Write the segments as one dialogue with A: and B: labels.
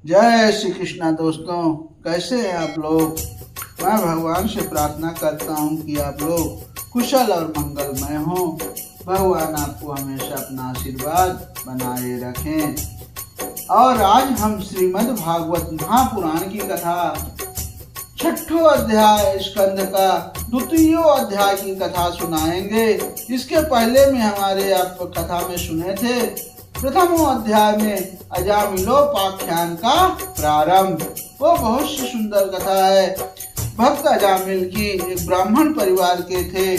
A: जय श्री कृष्णा दोस्तों, कैसे हैं आप लोग। मैं भगवान से प्रार्थना करता हूं कि आप लोग कुशल और मंगलमय हों। भगवान आपको हमेशा अपना आशीर्वाद बनाए रखें। और आज हम श्रीमद् भागवत महापुराण की कथा छठो अध्याय स्कंद का द्वितीय अध्याय की कथा सुनाएंगे। इसके पहले में हमारे आप कथा में सुने थे प्रथम अध्याय में अजामिलोपाख्यान का प्रारंभ। वो बहुत सी सुंदर कथा है। भक्त अजामिल की एक ब्राह्मण परिवार के थे।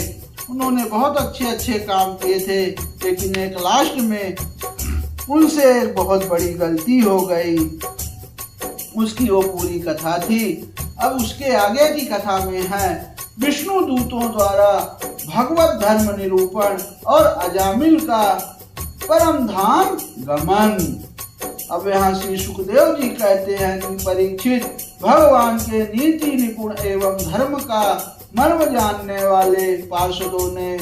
A: उन्होंने बहुत अच्छे काम किए थे, लेकिन एक लास्ट में उनसे एक बहुत बड़ी गलती हो गई। उसकी वो पूरी कथा थी। अब उसके आगे की कथा में है विष्णु दूतों द्वारा भगवत धर्म निरूपण और अजामिल का परम धाम गमन। अब यहाँ श्री सुखदेव जी कहते हैं कि परीक्षित, भगवान के नीति निपुण एवं धर्म का मर्म जानने वाले पार्षदों ने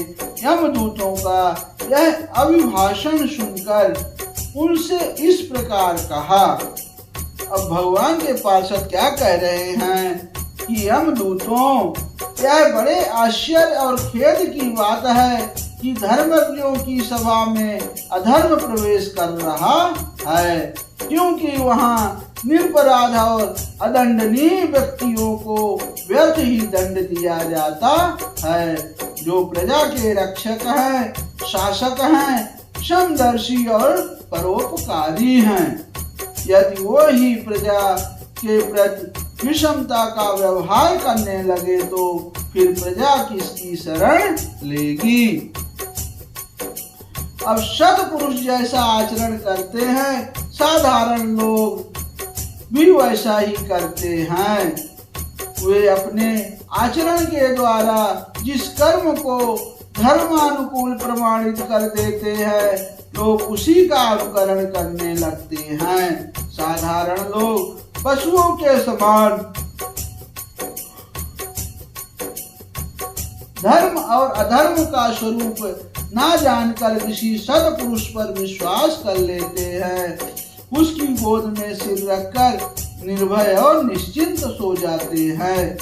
A: यमदूतों का यह अभिभाषण सुनकर उनसे इस प्रकार कहा। अब भगवान के पार्षद क्या कह रहे हैं कि यमदूतों, यह बड़े आश्चर्य और खेद की बात है कि धर्मज्ञों की सभा में अधर्म प्रवेश कर रहा है, क्योंकि वहाँ निरपराध और अदंडनीय व्यक्तियों को व्यर्थ ही दंड दिया जाता है। जो प्रजा के रक्षक हैं, शासक हैं, समदर्शी और परोपकारी हैं, यदि वो ही प्रजा के प्रति विषमता का व्यवहार करने लगे तो फिर प्रजा किसकी शरण लेगी। अब सत्पुरुष जैसा आचरण करते हैं, साधारण लोग भी वैसा ही करते हैं। वे अपने आचरण के द्वारा जिस कर्म को धर्मानुकूल प्रमाणित कर देते हैं, लोग उसी का अनुकरण करने लगते हैं। साधारण लोग पशुओं के समान धर्म और अधर्म का स्वरूप ना जानकर किसी सत्पुरुष पर विश्वास कर लेते हैं। उसकी गोद में सिर रखकर निर्भय और निश्चिंत सो जाते हैं।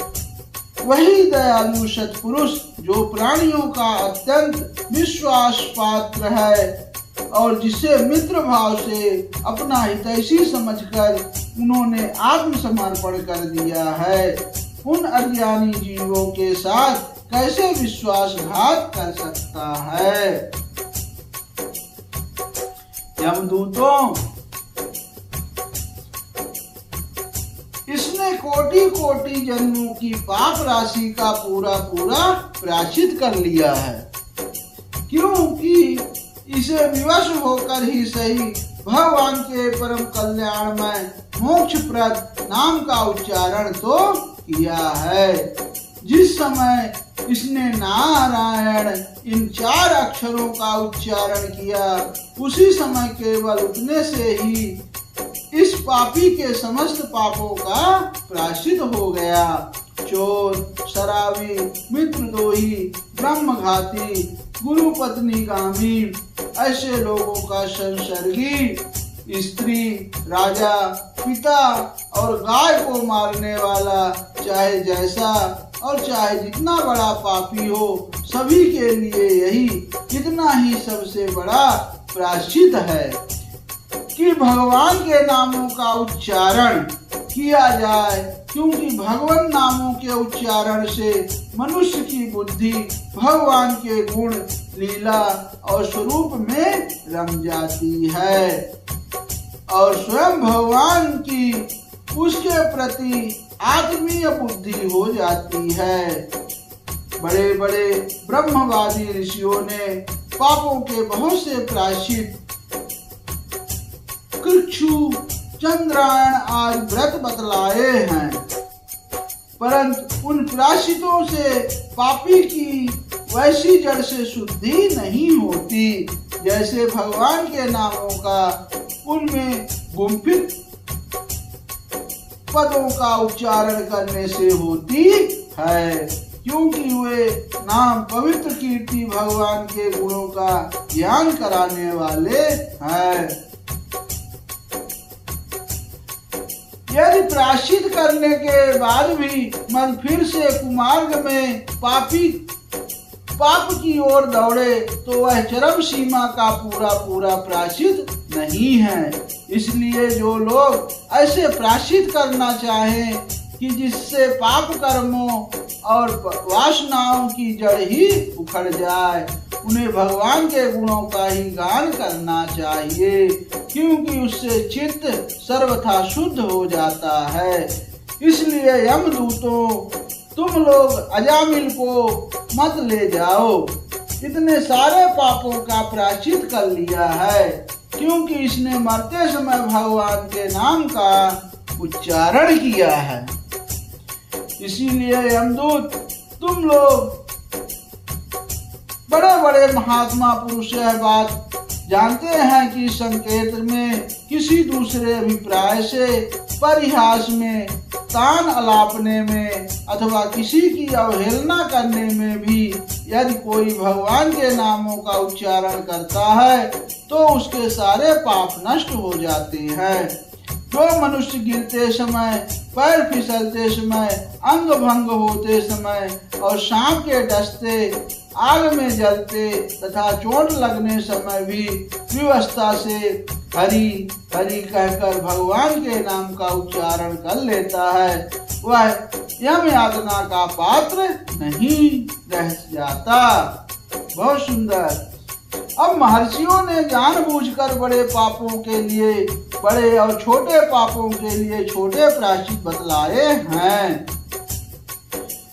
A: वही दयालु सत्पुरुष जो प्राणियों का अत्यंत विश्वास पात्र है और जिसे मित्र भाव से अपना हितैषी समझकर उन्होंने आत्मसमर्पण कर दिया है, उन अज्ञानी जीवों के साथ कैसे विश्वासघात कर सकता है। यमदूतों, इसने कोटि कोटि जन्मों की पाप राशि का पूरा प्रायश्चित कर लिया है, क्योंकि इसे विवश होकर ही सही भगवान के परम कल्याणमय मोक्षप्रद नाम का उच्चारण तो किया है। जिस समय इसने नारायण इन 4 अक्षरों का उच्चारण किया, उसी समय केवल उतने से ही इस पापी के समस्त पापों का प्रायश्चित हो गया। चोर, शराबी, मित्रद्रोही, ब्रह्मघाती, गुरु पत्नीगामी, ऐसे लोगों का संसर्गी, स्त्री, राजा, पिता और गाय को मारने वाला, चाहे जैसा और चाहे जितना बड़ा पापी हो, सभी के लिए यही इतना ही सबसे बड़ा प्रायश्चित है कि भगवान के नामों का उच्चारण किया जाए, क्योंकि भगवान नामों के उच्चारण से मनुष्य की बुद्धि भगवान के गुण, लीला और स्वरूप में रम जाती है और स्वयं भगवान की उसके प्रति आत्मीय बुद्धि हो जाती है। बड़े बड़े ब्रह्मवादी ऋषियों ने पापों के बहुत से प्रायश्चित कृच्छु, चंद्रायण आदि व्रत बतलाए हैं, परंतु उन प्रायश्चितों से पापी की वैसी जड़ से शुद्धि नहीं होती जैसे भगवान के नामों का उनमें गुम्फित पदों का उच्चारण करने से होती है, क्योंकि वे नाम पवित्र कीर्ति भगवान के गुणों का ज्ञान कराने वाले हैं। यदि प्रायश्चित करने के बाद भी मन फिर से कुमार्ग में पाप की ओर दौड़े तो वह चरम सीमा का पूरा प्रायश्चित नहीं है। इसलिए जो लोग ऐसे प्रायश्चित करना चाहें कि जिससे पाप कर्मों और वासनाओं की जड़ ही उखड़ जाए, उन्हें भगवान के गुणों का ही गान करना चाहिए, क्योंकि उससे चित्त सर्वथा शुद्ध हो जाता है। इसलिए यमदूतों, तुम लोग अजामिल को मत ले जाओ, इतने सारे पापों का प्रायश्चित कर लिया है, क्योंकि इसने मरते समय भगवान के नाम का उच्चारण किया है। इसीलिए यमदूत, तुम लोग बड़े बड़े महात्मा पुरुष यह बात जानते हैं कि संकेत में किसी दूसरे अभिप्राय से, परिहास में, तान अलापने में अथवा किसी की अवहेलना करने में भी यदि कोई भगवान के नामों का उच्चारण करता है तो उसके सारे पाप नष्ट हो जाते हैं। जो मनुष्य गिरते समय, पैर फिसलते समय, अंग भंग होते समय और सांप के डसते, आग में जलते तथा चोट लगने समय भी विवस्था से हरि हरि कहकर भगवान के नाम का उच्चारण कर लेता है, वह यम यातना का पात्र नहीं रह जाता। बहुत सुंदर। अब महर्षियों ने जानबूझकर बड़े पापों के लिए बड़े और छोटे पापों के लिए छोटे प्रायश्चित बतलाए हैं,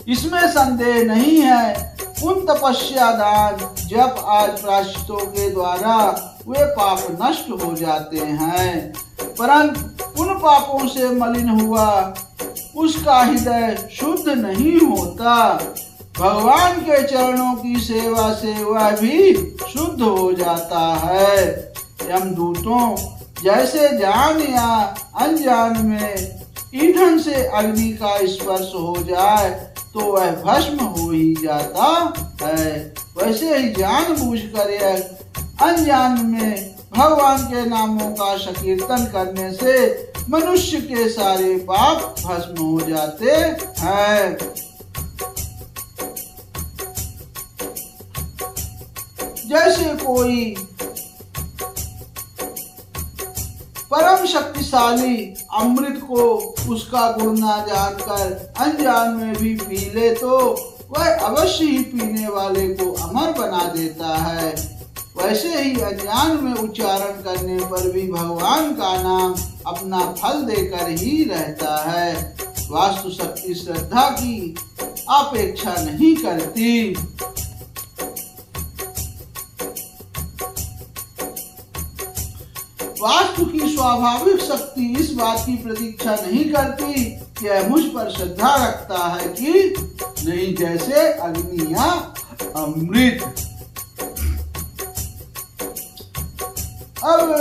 A: इसमें संदेह नहीं है। उन तपस्या, दान, जप आदि प्रायश्चितों के द्वारा वे पाप नष्ट हो जाते हैं, परंतु उन पापों से मलिन हुआ उसका हृदय शुद्ध नहीं होता। भगवान के चरणों की सेवा से वह भी शुद्ध हो जाता है। यमदूतों, जैसे जान या अनजान में ईंधन से अग्नि का स्पर्श हो जाए तो वह भस्म हो ही जाता है, वैसे ही जानबूझकर या अनजान में भगवान के नामों का संकीर्तन करने से मनुष्य के सारे पाप भस्म हो जाते हैं। जैसे कोई परम शक्तिशाली अमृत को उसका गुण न जानकर अनजान में भी पी ले तो वह अवश्य ही पीने वाले को अमर बना देता है। वैसे ही अनजान में उच्चारण करने पर भी भगवान का नाम अपना फल देकर ही रहता है। वास्तु शक्ति श्रद्धा की अपेक्षा नहीं करती। वास्तु की स्वाभाविक शक्ति इस बात की प्रतीक्षा नहीं करती कि यह मुझ पर श्रद्धा रखता है कि नहीं, जैसे अग्नि या अमृत। अब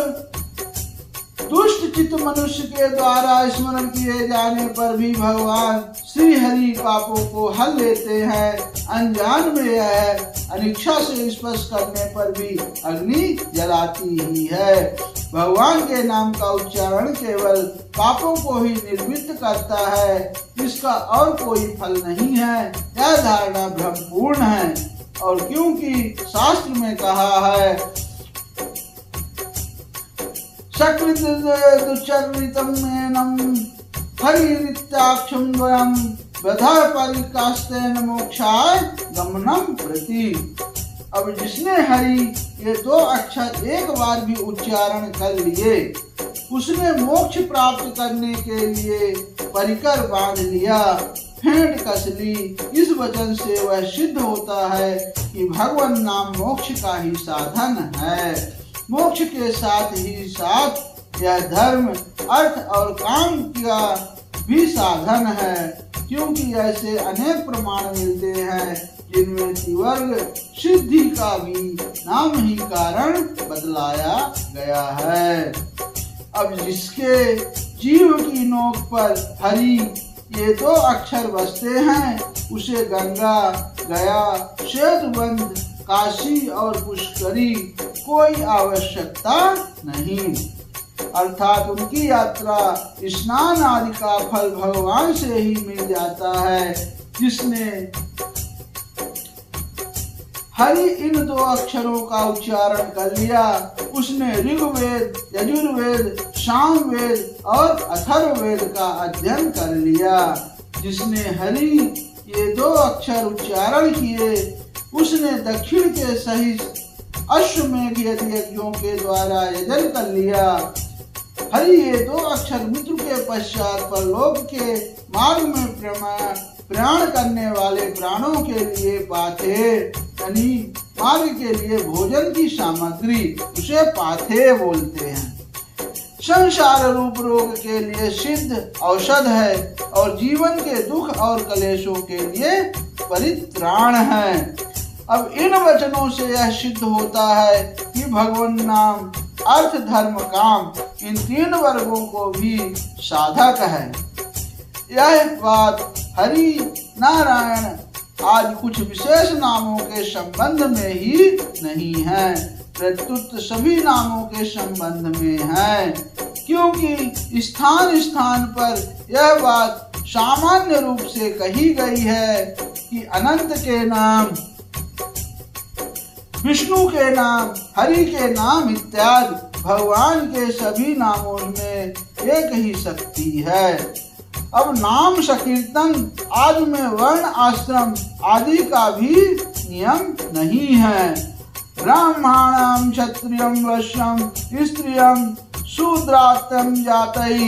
A: दुष्ट चित्त मनुष्य के द्वारा स्मरण किए जाने पर भी भगवान श्री हरि पापों को हल लेते हैं। अनजान में यह अनिच्छा से स्पर्श करने पर भी अग्नि जलाती ही है। भगवान के नाम का उच्चारण केवल पापों को ही निर्वृत्त करता है, इसका और कोई फल नहीं है। यह धारणा भ्रमपूर्ण है। और क्योंकि शास्त्र में कहा है सकृत दुचरितम एनम हरिरित्याक्षम द्वयम वधा परिकास्तेन मोक्षाय गमनम प्रति। अब जिसने हरि ये दो अक्षर एक बार भी उच्चारण कर लिए उसने मोक्ष प्राप्त करने के लिए परिकर बांध लिया, फेंट कस ली। इस वचन से वह सिद्ध होता है कि भगवान नाम मोक्ष का ही साधन है। मोक्ष के साथ ही साथ यह धर्म, अर्थ और काम का भी साधन है, क्योंकि ऐसे अनेक प्रमाण मिलते हैं जिनमें त्रिवर्ग सिद्धि का भी नाम ही कारण बतलाया गया है। अब जिसके जीव की नोक पर हरि ये दो अक्षर बसते हैं उसे गंगा, गया, श्वेतबंध, काशी और पुष्करी कोई आवश्यकता नहीं। अर्थात उनकी यात्रा स्नान आदि का फल भगवान से ही मिल जाता है। जिसने हरि इन दो अक्षरों का उच्चारण कर लिया, उसने ऋग्वेद, यजुर्वेद, सामवेद और अथर्ववेद का अध्ययन कर लिया। जिसने हरि ये दो अक्षर उच्चारण किए, उसने दक्षिण के सहित अश्वमेध यज्ञों के द्वारा यजन कर लिया। हरि ये दो अक्षर मृत्यु के पश्चात परलोक के मार्ग में प्रयाण करने वाले प्राणों के लिए पाथे, यानी मार्ग के लिए भोजन की सामग्री, उसे पाथे बोलते हैं। संसार रूप रोग के लिए सिद्ध औषध है और जीवन के दुख और कलेशों के लिए परित्राण है। अब इन वचनों से यह सिद्ध होता है कि भगवान नाम, अर्थ, धर्म, काम इन तीन वर्गों को भी साधक है। यह बात हरि, नारायण आज कुछ विशेष नामों के संबंध में ही नहीं है, प्रत्युत सभी नामों के संबंध में है। क्योंकि स्थान स्थान पर यह बात सामान्य रूप से कही गई है कि अनंत के नाम, विष्णु के नाम, हरि के नाम इत्यादि भगवान के सभी नामों में एक ही शक्ति है। अब नाम संकीर्तन आदि में वर्ण आश्रम आदि का भी नियम नहीं है। ब्राह्मणां क्षत्रियं वैश्यं स्त्रियं शूद्रात्यं जातैः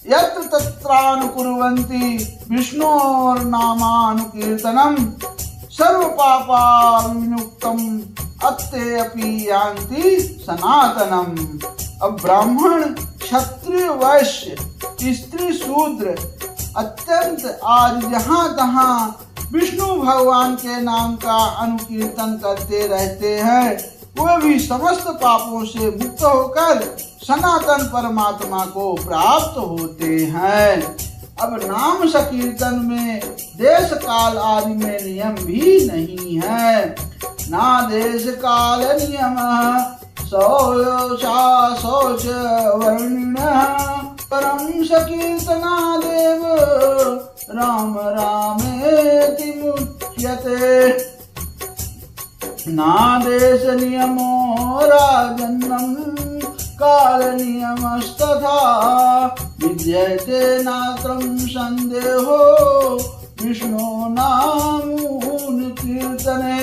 A: यत्र तत्रानुकुर्वन्ति विष्णोर्नामानुकीर्तनं सर्वपापाविमुक्तम् अत्ते अपि यान्ति सनातनम्। अब ब्राह्मण, क्षत्रिय, वैश्य, स्त्री, शूद्र अत्यंत आज जहाँ तहाँ विष्णु भगवान के नाम का अनुकीर्तन करते रहते हैं, वे भी समस्त पापों से मुक्त होकर सनातन परमात्मा को प्राप्त होते हैं। अब नाम संकीर्तन में देश काल आदि में नियम भी नहीं है। ना देश काल नियम शौच वर्णिनः परम संकीर्तनादेव राम रामेति मुच्यते। ना देश नियमो राजन्नं काल नियमस्तथा विद्यते नात्रं संदेहो विष्णु नामून कीर्तने।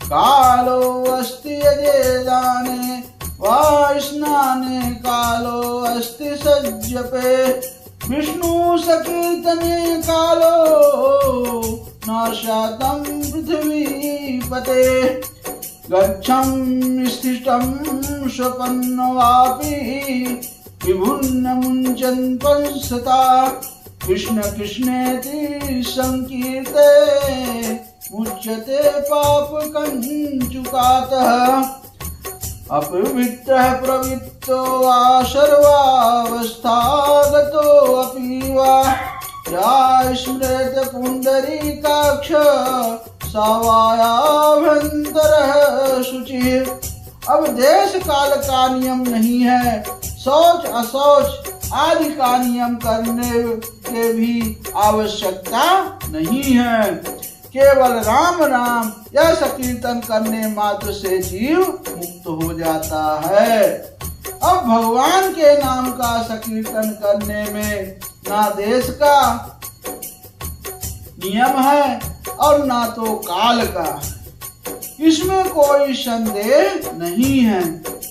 A: कालो अस्ति यजेदाने वा स्नाने कालो अस्ति सज्जपे विष्णु संकीर्तने कालो न शातं पृथ्वीपते। गच्छं स्थितं स्वपन्न वापि विभुन्न मुञ्चन् पंसता कृष्ण कृष्णेति संकीर्ते मुच्यते पाप कंचुकातः। अपवित्रः प्रवृत्तो वा सर्वावस्थागतो अपि वा या स्मृत पुंडरीकाक्ष सवायाभ्यंतरः शुचिः। अब देश काल का नियम नहीं है, शौच अशौच आदि का नियम करने के भी आवश्यकता नहीं है। केवल राम राम यह संकीर्तन करने मात्र से जीव मुक्त हो जाता है। अब भगवान के नाम का संकीर्तन करने में ना देश का नियम है और ना तो काल का, इसमें कोई संदेह नहीं है।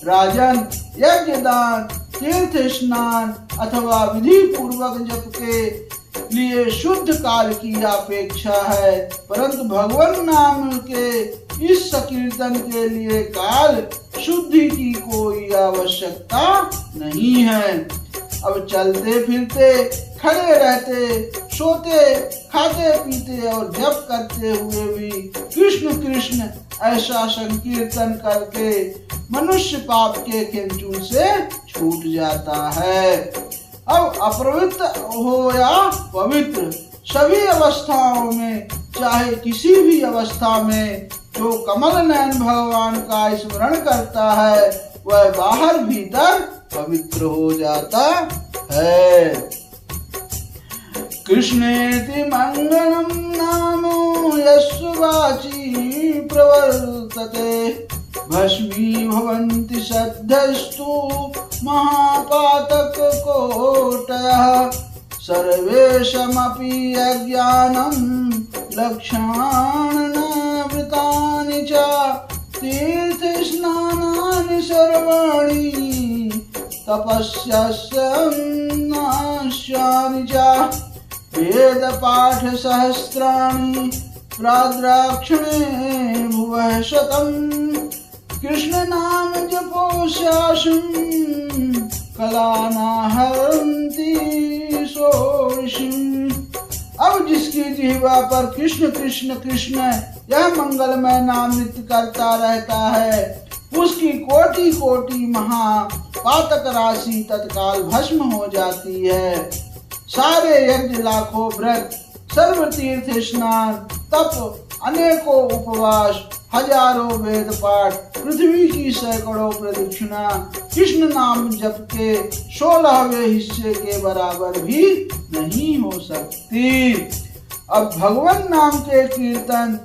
A: राजन, यज्ञ दान, तीर्थ स्नान अथवा विधि पूर्वक जप के लिए शुद्ध काल की अपेक्षा है, परंतु भगवान नाम के इस संकीर्तन के लिए काल शुद्धि की कोई आवश्यकता नहीं है। अब चलते फिरते, खड़े रहते, सोते, खाते पीते और जप करते हुए भी कृष्ण कृष्ण ऐसा संकीर्तन करके मनुष्य पाप के खेमचूल से छूट जाता है। अब अपवित्र हो या पवित्र, सभी अवस्थाओं में, चाहे किसी भी अवस्था में, जो कमल नयन भगवान का स्मरण करता है वह बाहर भीतर पवित्र हो जाता है। कृष्णेति मंगलम नामो यस्य वाची प्रवर्तते भस्मी भवन्ति सद्धस्तु महापातक कोटयः सर्वेषमपि अज्ञानं लक्षाणनावृतानि च तीर्थस्नानानि सर्वाणि तपस्यास्यन्नास्यानि च वेदपाठसहस्राणि प्राद्राक्षणे भुवः शतम् कृष्ण नाम जपो शासुं कलानाहरन्ति सोषिम्। अब जिसकी जिह्वा पर कृष्ण कृष्ण कृष्ण यह मंगलमय नाम नित्य करता रहता है, उसकी कोटि कोटि महापातक राशि तत्काल भस्म हो जाती है। सारे यज्ञ, लाखों व्रत, सर्व तीर्थ स्नान, तप, अनेकों उपवास, हजारों वेद पाठ, पृथ्वी की सैकड़ों प्रदक्षिणा कृष्ण नाम जप के 16वें हिस्से के बराबर भी नहीं हो सकती। अब भगवान नाम के कीर्तन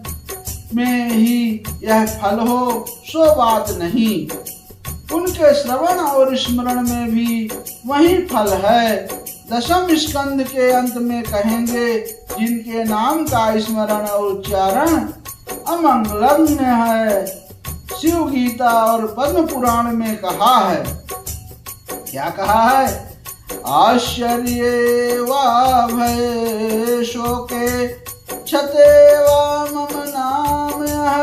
A: में ही यह फल हो सो बात नहीं, उनके श्रवण और स्मरण में भी वही फल है। दशम स्कंद के अंत में कहेंगे, जिनके नाम का स्मरण और उच्चारण अमंगलम्य है। शिव गीता और पद्म पुराण में कहा है, क्या कहा है? आश्चर्ये वा भये शोके क्षते वा मम नामयः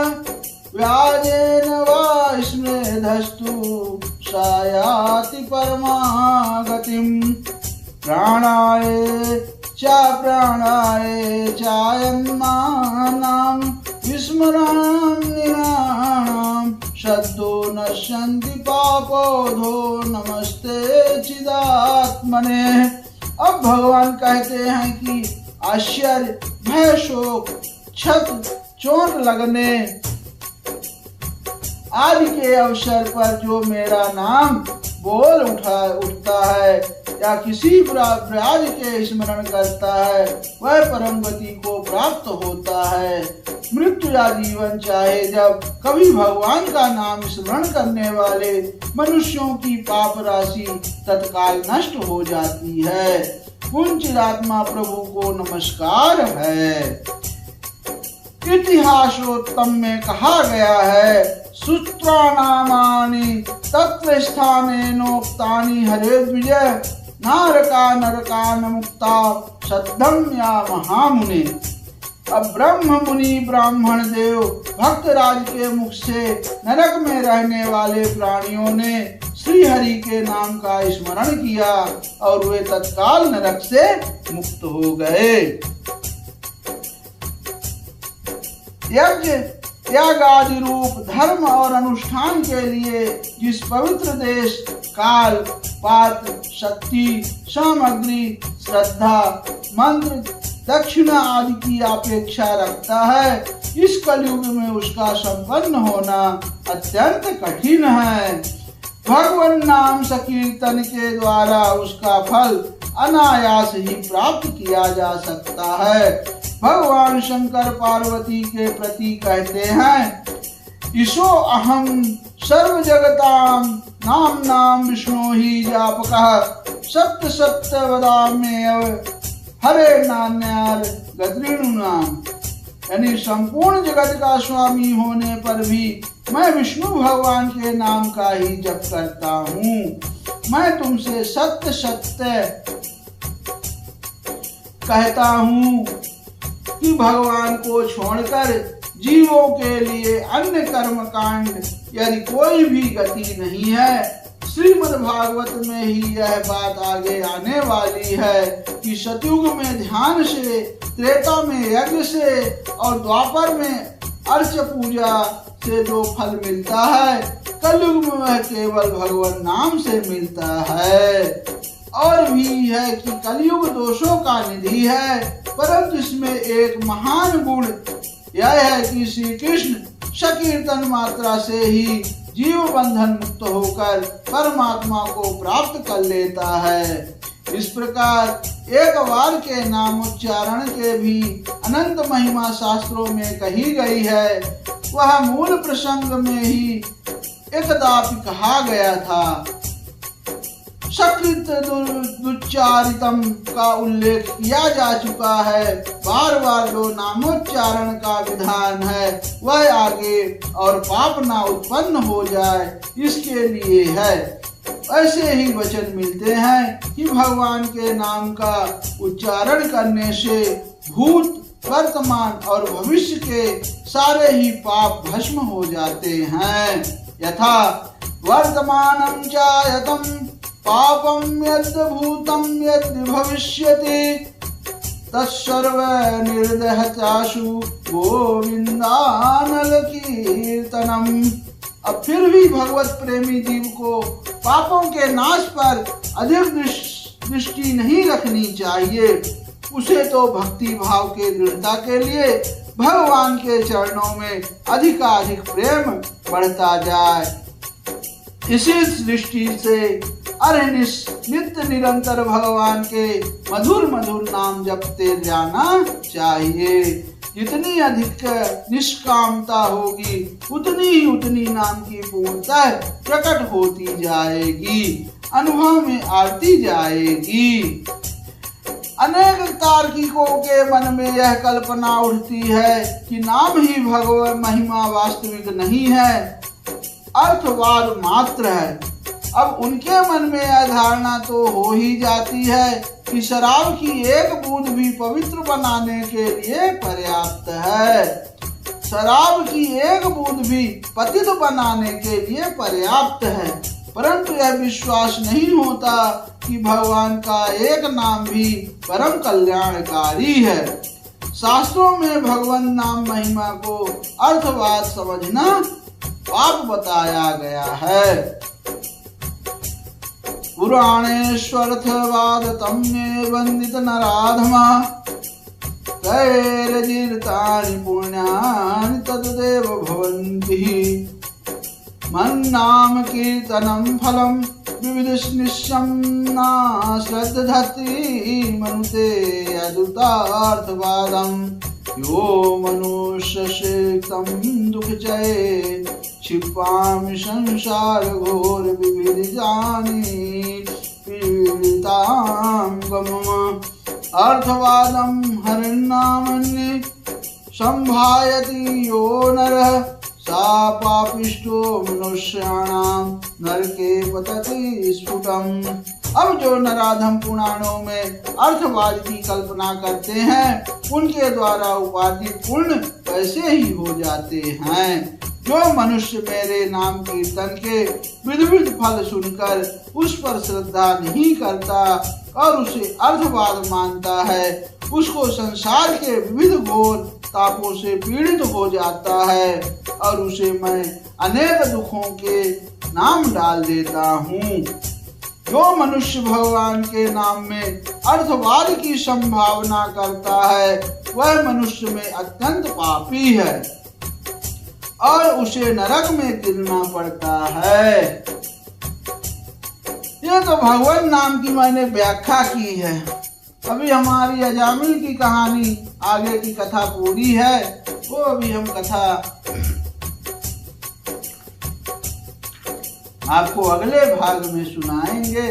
A: व्याजेन वा स्मृधस्तु सायाति परमागतिम् प्राणाय च प्राणाय चायन्मानां विस्मरणं निराणां शब्दो नश्यन्ति पापोधो नमस्ते चिदात्मने। अब भगवान कहते हैं कि आश्चर्य, भय, शोक, क्षत, चोट लगने आदि के अवसर पर जो मेरा नाम बोल उठता है या किसी व्याज के स्मरण करता है, वह परम गति को प्राप्त होता है। मृत्यु या जीवन चाहे जब कभी भगवान का नाम स्मरण करने वाले मनुष्यों की पाप राशि तत्काल नष्ट हो जाती है। उन चिदात्मा प्रभु को नमस्कार है। इतिहासोत्तम में कहा गया है, सूत्रानामानि तत्र स्थानेनोक्तानि हरे विजय नारका नरकान मुक्ता सद्धम या महामुनि। अब ब्रह्म मुनि ब्राह्मण देव भक्तराज के मुख से नरक में रहने वाले प्राणियों ने श्री हरि के नाम का स्मरण किया और वे तत्काल नरक से मुक्त हो गए। यज्ञ त्याग आदि रूप धर्म और अनुष्ठान के लिए जिस पवित्र देश, काल, पात्र, शक्ति, सामग्री, श्रद्धा, मंत्र, दक्षिणा आदि की अपेक्षा रखता है, इस कलयुग में उसका संपन्न होना अत्यंत कठिन है। भगवान नाम संकीर्तन के द्वारा उसका फल अनायास ही प्राप्त किया जा सकता है। भगवान शंकर पार्वती के प्रति कहते हैं, ईशो अहम सर्व जगताम नाम नाम विष्णु ही जापकः सत्य सत्य वदाम्येव हरे नान्यार गद्रेणु नाम। यानी संपूर्ण जगत का स्वामी होने पर भी मैं विष्णु भगवान के नाम का ही जप करता हूँ। मैं तुमसे सत्य सत्य कहता हूँ कि भगवान को छोड़कर जीवों के लिए अन्य कर्म कांड यदि कोई भी गति नहीं है। श्रीमद् भागवत में ही यह बात आगे आने वाली है कि सतयुग में ध्यान से, त्रेता में यज्ञ से और द्वापर में अर्च पूजा से जो फल मिलता है, कलयुग में वह केवल भगवान नाम से मिलता है। और भी है कि कलयुग दोषों का निधि है, परंतु इसमें एक महान गुण यह है कि श्री कृष्ण संकीर्तन मात्रा से ही जीव बंधन मुक्त होकर परमात्मा को प्राप्त कर लेता है। इस प्रकार एक बार के नामोच्चारण के भी अनंत महिमा शास्त्रों में कही गई है। वह मूल प्रसंग में ही एकदापि कहा गया था। सकृत दुच्चारितम का उल्लेख किया जा चुका है। बार बार जो नामोच्चारण का विधान है वह आगे और पाप ना उत्पन्न हो जाए इसके लिए है। ऐसे ही वचन मिलते हैं कि भगवान के नाम का उच्चारण करने से भूत, वर्तमान और भविष्य के सारे ही पाप भस्म हो जाते हैं। यथा वर्तमानं चायतं पापं यद् भूतं यद् भविष्यति तत्सर्व निर्दहताशु गोविंदानल कीर्तनम। अब फिर भी भगवत प्रेमी जीव को पापों के नाश पर अधिक दृष्टि नहीं रखनी चाहिए। उसे तो भक्ति भाव के दृढ़ता के लिए भगवान के चरणों में अधिकाधिक प्रेम बढ़ता जाए। इसी दृष्टि से अरहनिश नित्य निरंतर भगवान के मधुर मधुर नाम जपते जाना चाहिए। जितनी अधिक निष्कामता होगी उतनी नाम की पूर्णता प्रकट होती जाएगी, अनुभव में आती जाएगी। अनेक तार्किकों के मन में यह कल्पना उठती है कि नाम ही भगवत महिमा वास्तविक नहीं है, अर्थवाद मात्र है। अब उनके मन में यह धारणा तो हो ही जाती है कि शराब की एक बूंद भी पवित्र बनाने के लिए पर्याप्त है। शराब की एक बूंद भी पतित बनाने के लिए पर्याप्त है, परंतु यह विश्वास नहीं होता कि भगवान का एक नाम भी परम कल्याणकारी है। शास्त्रों में भगवान नाम महिमा को अर्थवाद समझना पाप बताया गया है। पुराणेष्वर्थवाद तम्मे वंदित नराधमा कैरजिर्तानि पुण्यानि तदेव भवन्ति। मन्नाम कीर्तनं फलं विविधनिश्यं न श्रद्धति मनुते यदुतार्थवादम्। यो मनुष्यशेक्तं दुःखजये क्षिपामि संसार घोर विविधानि पीडितां गमम्। अर्थवादं हरिनामन्ये संभायति यो नरः सा पापिष्टो मनुष्याणां नरके पतति स्फुटम्। अब जो नराधम पुराणों में अर्थवाद की कल्पना करते हैं उनके द्वारा उपार्जित पुण्य वैसे ही हो जाते हैं। जो मनुष्य मेरे नाम कीर्तन के विविध फल सुनकर उस पर श्रद्धा नहीं करता और उसे अर्थवाद मानता है, उसको संसार के विविध घोर तापों से पीड़ित हो जाता है और उसे मैं अनेक दुखों के नाम डाल देता हूँ। जो मनुष्य भगवान के नाम में अर्थवाद की संभावना करता है वह मनुष्य में अत्यंत पापी है और उसे नरक में गिरना पड़ता है। ये तो भगवान नाम की मैंने व्याख्या की है। अभी हमारी अजामिल की कहानी आगे की कथा पूरी है, वो अभी हम कथा आपको अगले भाग में सुनाएंगे।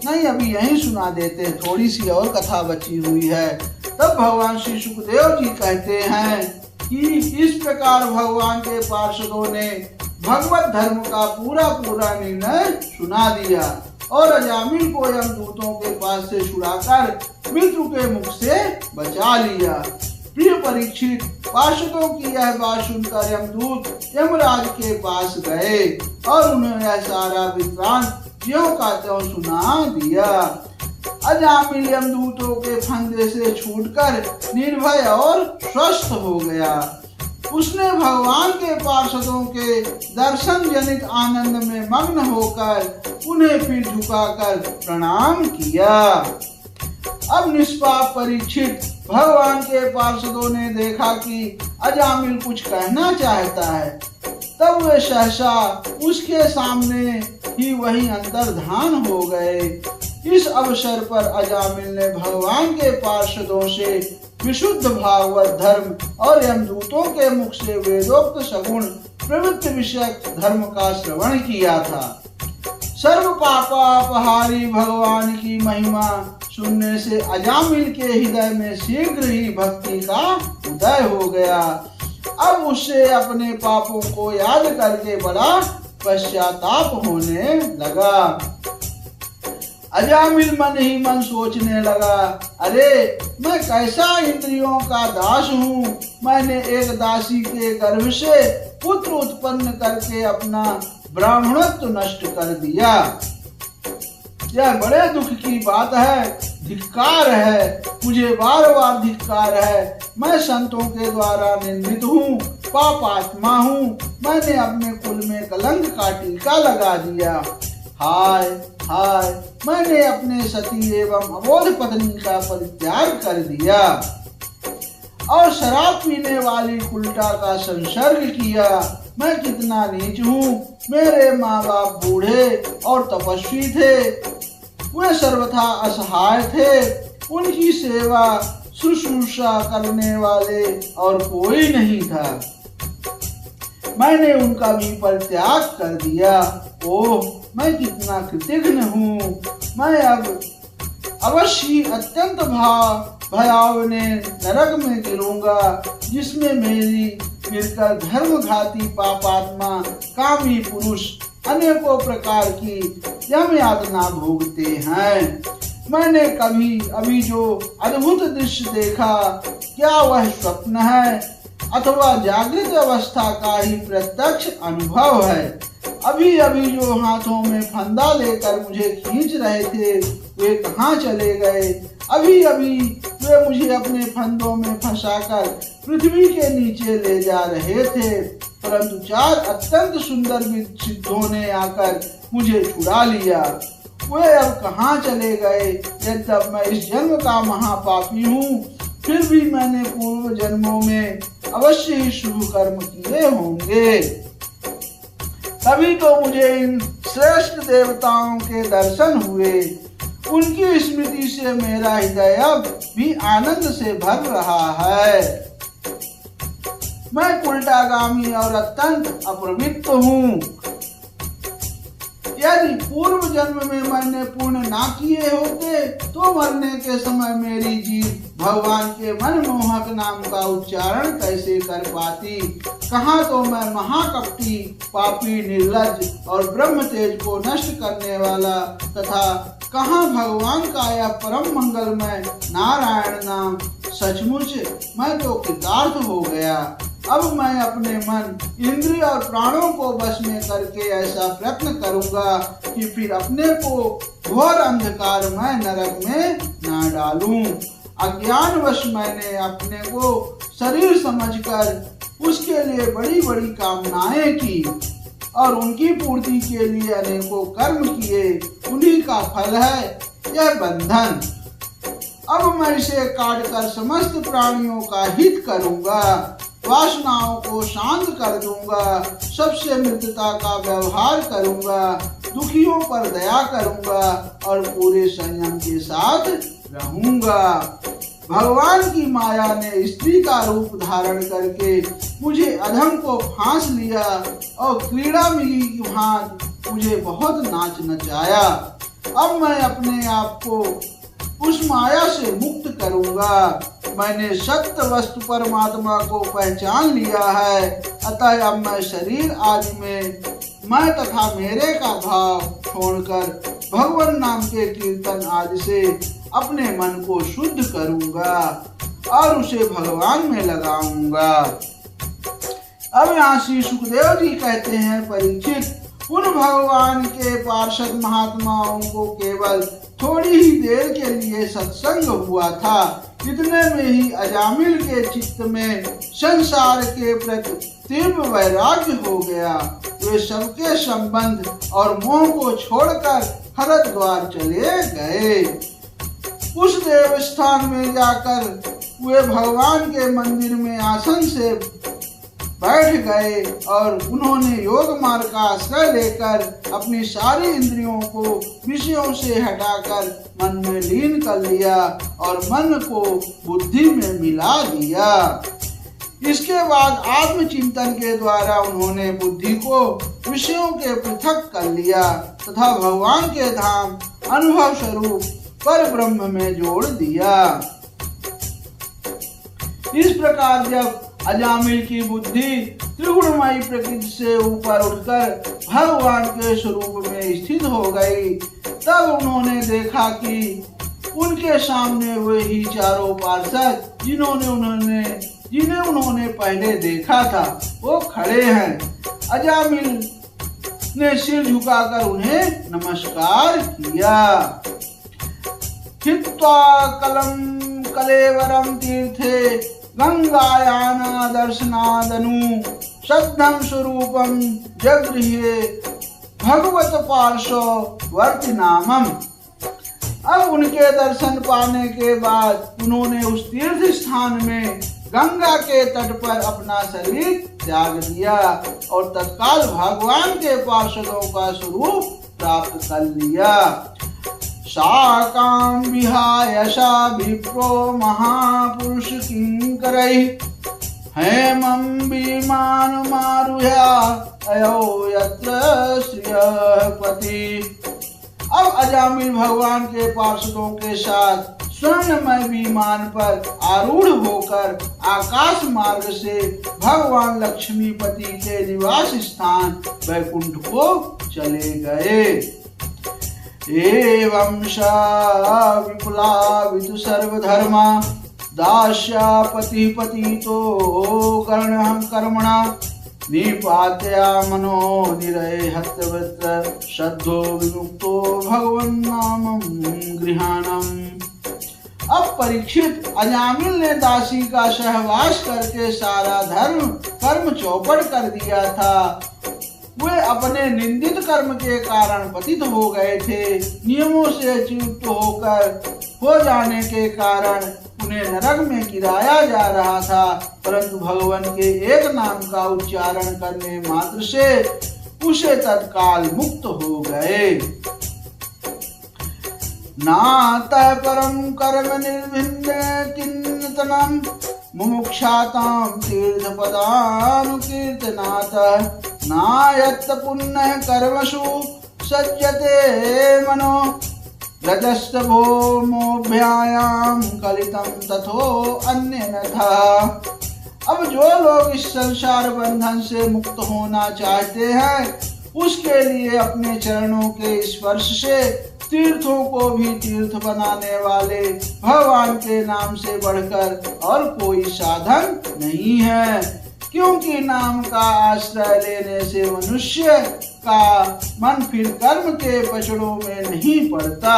A: नहीं, अभी यहीं सुना देते, थोड़ी सी और कथा बची हुई है। तब भगवान श्री सुखदेव जी कहते हैं कि इस प्रकार भगवान के पार्षदों ने भगवत धर्म का पूरा निर्णय सुना दिया और अजामिल को यमदूतों के पास से छुड़ाकर मृत्यु के मुख से बचा लिया। प्रिय परीक्षित, पार्षदों की यह बात सुनकर यमदूत यमराज के पास गए और उन्हें यह सारा वृत्तांत ज्यों का त्यों सुना दिया। अजामिल यमदूतों के फंदे से छूटकर निर्भय और स्वस्थ हो गया। उसने भगवान के पार्षदों के दर्शन जनित आनंद में मग्न होकर उन्हें फिर झुकाकर प्रणाम किया। अब निष्पाप परीक्षित, भगवान के पार्षदों ने देखा कि अजामिल कुछ कहना चाहता है तब वे सहसा उसके सामने ही वही अंतर्धान हो गए। इस अवसर पर अजामिल ने भगवान के पार्षदों से विशुद्ध भागवत धर्म और यमदूतों के मुख से वेदोक्त सगुण प्रवृत्ति विषयक धर्म का श्रवण किया था। सर्व पापापहारी भगवान की महिमा सुनने से अजामिल के हृदय में शीघ्र ही भक्ति का उदय हो गया। अब उससे अपने पापों को याद करके बड़ा पश्चाताप होने लगा। अजामिल मन ही मन सोचने लगा, अरे मैं कैसा इंद्रियों का दास हूँ। मैंने एक दासी के गर्भ से पुत्र उत्पन्न करके अपना ब्राह्मणत्व नष्ट कर दिया। यह बड़े दुख की बात है, धिक्कार है, मुझे बार बार धिक्कार है। मैं संतों के द्वारा निंदित हूँ, पापात्मा हूँ। मैंने अपने कुल में कलंक का टीका लगा दिया। हाय हाय, मैंने अपने सती एवं अबोध पत्नी का परित्याग कर दिया और शराब पीने वाली उल्टा का संसर्ग किया। मैं कितना नीच हूँ। मेरे माँ बाप बूढ़े और तपस्वी थे, वे सर्वथा असहाय थे। उनकी सेवा शुश्रूषा करने वाले और कोई नहीं था। मैंने उनका भी परित्याग कर दिया। ओह, मैं कितना कृतघ्न हूँ। मैं अब अवश्य अत्यंत भयावने नरक में गिरूंगा, जिसमें मेरी मिलकर धर्मघाती पापात्मा कामी पुरुष अनेकों प्रकार की यम यातना भोगते हैं। मैंने अभी जो अद्भुत दृश्य देखा, क्या वह स्वप्न है अथवा जागृत अवस्था का ही प्रत्यक्ष अनुभव है? अभी अभी जो हाथों में फंदा लेकर मुझे खींच रहे थे, वे कहाँ चले गए? अभी अभी वे मुझे अपने फंदों में फंसाकर पृथ्वी के नीचे ले जा रहे थे, परंतु चार अत्यंत सुंदर सिद्धों ने आकर मुझे छुड़ा लिया। वे अब कहाँ चले गए? यद्यप मैं इस जन्म का महापापी हूँ, फिर भी मैंने पूर्व जन्मों में अवश्य ही शुभ कर्म किए होंगे। तभी तो मुझे इन श्रेष्ठ देवताओं के दर्शन हुए। उनकी स्मृति से मेरा हृदय अब भी आनंद से भर रहा है। मैं कुलटागामी और अत्यंत अप्रवृत्त हूँ। यदि पूर्व जन्म में मैंने पुण्य ना किए होते तो मरने के समय मेरी जीभ भगवान के मनमोहक नाम का उच्चारण कैसे कर पाती? कहाँ तो मैं महाकपटी, पापी, निर्लज्ज और ब्रह्म तेज को नष्ट करने वाला तथा कहाँ भगवान का यह परम मंगलमय नारायण नाम। सचमुच मैं तो कृतार्थ हो गया। अब मैं अपने मन, इंद्रिय और प्राणों को वश में करके ऐसा प्रयत्न करूंगा कि फिर अपने को घोर अंधकारमय नरक में ना डालूं। अज्ञानवश मैंने अपने को शरीर समझकर उसके लिए बड़ी बड़ी कामनाएं की और उनकी पूर्ति के लिए अनेकों कर्म किए। उन्हीं का फल है यह बंधन। अब मैं इसे काटकर समस्त प्राणियों का हित करूंगा, वासनाओं को शांत कर दूंगा, सबसे मित्रता का व्यवहार करूंगा, दुखियों पर दया करूंगा और पूरे संयम के साथ रहूंगा। भगवान की माया ने स्त्री का रूप धारण करके मुझे अधम को फांस लिया और क्रीड़ा मिली की भांति मुझे बहुत नाच नचाया। अब मैं अपने आप को उस माया से मुक्त करूंगा। मैंने सत्य वस्तु परमात्मा को पहचान लिया है, अतः अब मैं शरीर आदि में मैं तथा मेरे का भाव छोड़कर भगवान नाम के कीर्तन आदि से अपने मन को शुद्ध करूंगा और उसे भगवान में लगाऊंगा। अब यहाँ श्री सुखदेव जी कहते हैं, परीक्षित, उन भगवान के पार्षद महात्माओं को केवल थोड़ी ही देर के लिए सत्संग हुआ था। इतने में ही अजामिल के चित्त में संसार के प्रति तीव्र वैराग्य हो गया। वे सबके संबंध और मोह को छोड़कर हरिद्वार चले गए। उस देव स्थान में जाकर वे भगवान के मंदिर में आसन से बैठ गए और उन्होंने योग मार्ग का आश्रय लेकर अपनी सारी इंद्रियों को विषयों से हटाकर मन में लीन कर लिया और मन को बुद्धि में मिला दिया। इसके बाद आत्मचिंतन के द्वारा उन्होंने बुद्धि को विषयों के पृथक कर लिया तथा भगवान के धाम अनुभव स्वरूप पर ब्रह्म में जोड़ दिया। इस प्रकार जब अजामिल की बुद्धि त्रिगुणमयी प्रकृति से ऊपर उठकर भगवान के स्वरूप में स्थित हो गई, तब उन्होंने देखा कि उनके सामने वही चारों पार्षद जिन्हें उन्होंने पहले देखा था वो खड़े हैं। अजामिल ने सिर झुकाकर उन्हें नमस्कार किया। हित्वा कलम कलेवरम तीर्थे गंगायाना दर्शनादनु सद्धम स्वरूपम जगृहे भगवत पार्श्व वर्ति नामम। अब उनके दर्शन पाने के बाद उन्होंने उस तीर्थ स्थान में गंगा के तट पर अपना शरीर त्याग दिया और तत्काल भगवान के पार्षदों का स्वरूप प्राप्त कर लिया। शाकां विहाय सा विप्रो महापुरुष किंकरै हेमं विमानमारुह्य अयो यत्र श्रियपति। अब अजामिल भगवान के पार्षदों के साथ स्वर्णमय विमान पर आरूढ़ होकर आकाश मार्ग से भगवान लक्ष्मीपति के निवास स्थान वैकुंठ को चले गए। एवं सा विपुलावितु सर्वधर्मा दास्यापति पतितो कर्णहं कर्मणा निपात्या मनो निरहत्यवृत्त श्रद्धो विमुक्तो भगवन्नामं गृहाणम्। अब परीक्षित अजामिल ने दासी का सहवास करके सारा धर्म कर्म चौपट कर दिया था। वे अपने निंदित कर्म के कारण पतित हो गए थे। नियमों से च्युत हो जाने के कारण उन्हें नरक में गिराया जा रहा था, परंतु भगवान के एक नाम का उच्चारण करने मात्र से उसे तत्काल मुक्त हो गए। नातः परम कर्म निर्भिन्न चिन्तनं मुमुक्षातां तीर्थपदानुकीर्तनातः नायत्त पुण्यः कर्मसु सज्जते मनो रजस्तभो मोभ्यायां कलितं तथो अन्यथा। अब जो लोग इस संसार बंधन से मुक्त होना चाहते हैं उसके लिए अपने चरणों के स्पर्श से तीर्थों को भी तीर्थ बनाने वाले भगवान के नाम से बढ़कर और कोई साधन नहीं है, क्योंकि नाम का आश्रय लेने से मनुष्य का मन फिर कर्म के पचड़ों में नहीं पड़ता।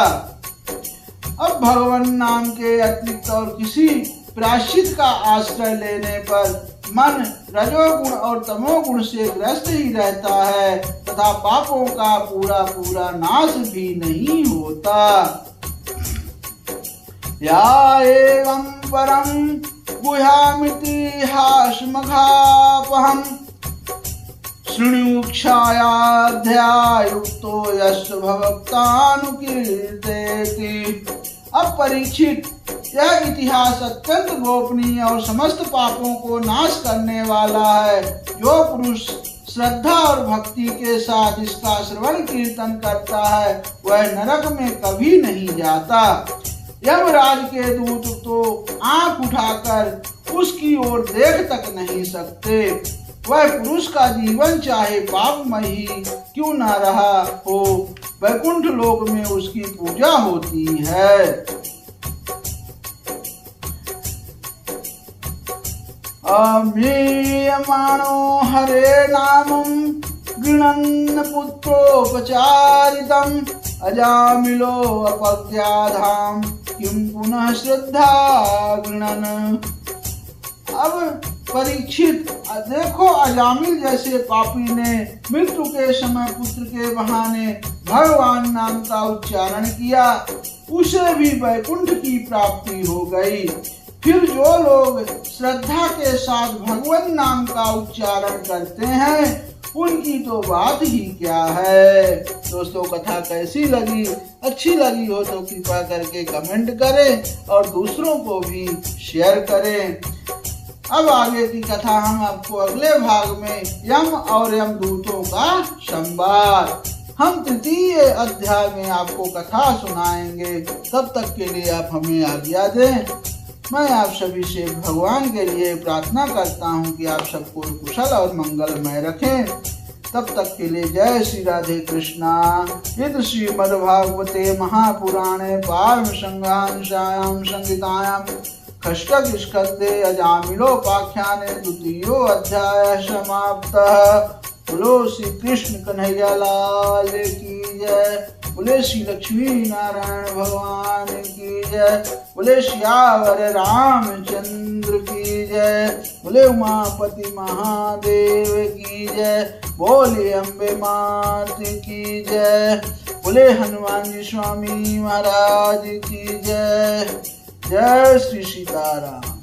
A: अब भगवान नाम के अतिरिक्त और किसी प्रायश्चित का आश्रय लेने पर मन रजोगुण और तमोगुण से ग्रस्त ही रहता है तथा पापों का पूरा पूरा नाश भी नहीं होता। या एवं परम गुह्यामितिहासमघापहम् शृणुक्षायाध्यायुक्तो यस्य भवक्तानुकीर्तेति। अब परीक्षित, यह इतिहास अत्यंत गोपनीय और समस्त पापों को नाश करने वाला है। जो पुरुष श्रद्धा और भक्ति के साथ इसका श्रवण कीर्तन करता है वह नरक में कभी नहीं जाता। यमराज के दूत तो आंख उठाकर उसकी ओर देख तक नहीं सकते। वह पुरुष का जीवन चाहे पापमय ही क्यों न रहा हो, वैकुंठ लोक में उसकी पूजा होती है। अमेयमानो हरे नामं गृणन् पुत्रोपचारितम् अजामिलो अपज्ञाधाम किं पुनः श्रद्धा गृणन्। अब परीक्षित, देखो अजामिल जैसे पापी ने मृत्यु के समय पुत्र के बहाने भगवान नाम का उच्चारण किया, उसे भी वैकुंठ की प्राप्ति हो गई। फिर जो लोग श्रद्धा के साथ भगवान नाम का उच्चारण करते हैं उनकी तो बात ही क्या है। दोस्तों कथा कैसी लगी? अच्छी लगी हो तो कृपा करके कमेंट करें और दूसरों को भी शेयर करें। अब आगे की कथा हम आपको अगले भाग में यम और यमदूतों का संवाद हम तृतीय अध्याय में आपको कथा सुनाएंगे। तब तक के लिए आप हमें आज्ञा दें। मैं आप सभी से भगवान के लिए प्रार्थना करता हूँ कि आप सबको कुशल और मंगलमय रखें। तब तक के लिए जय श्री राधे कृष्णा। इति श्रीमद्भागवते महापुराणे पारमसंहितायां संहितायां षष्ठस्कन्धे अजामिलोपाख्याने द्वितीयो अध्यायः समाप्तः। बोलो श्री कृष्ण कन्हैया लाल की जय। बोले श्री लक्ष्मी नारायण भगवान की जय। बोले श्यावर रामचंद्र की जय। बोले उमापति महादेव की जय। बोले अम्बे मात की जय। बोले हनुमान जी स्वामी महाराज की जय। जय श्री सीताराम।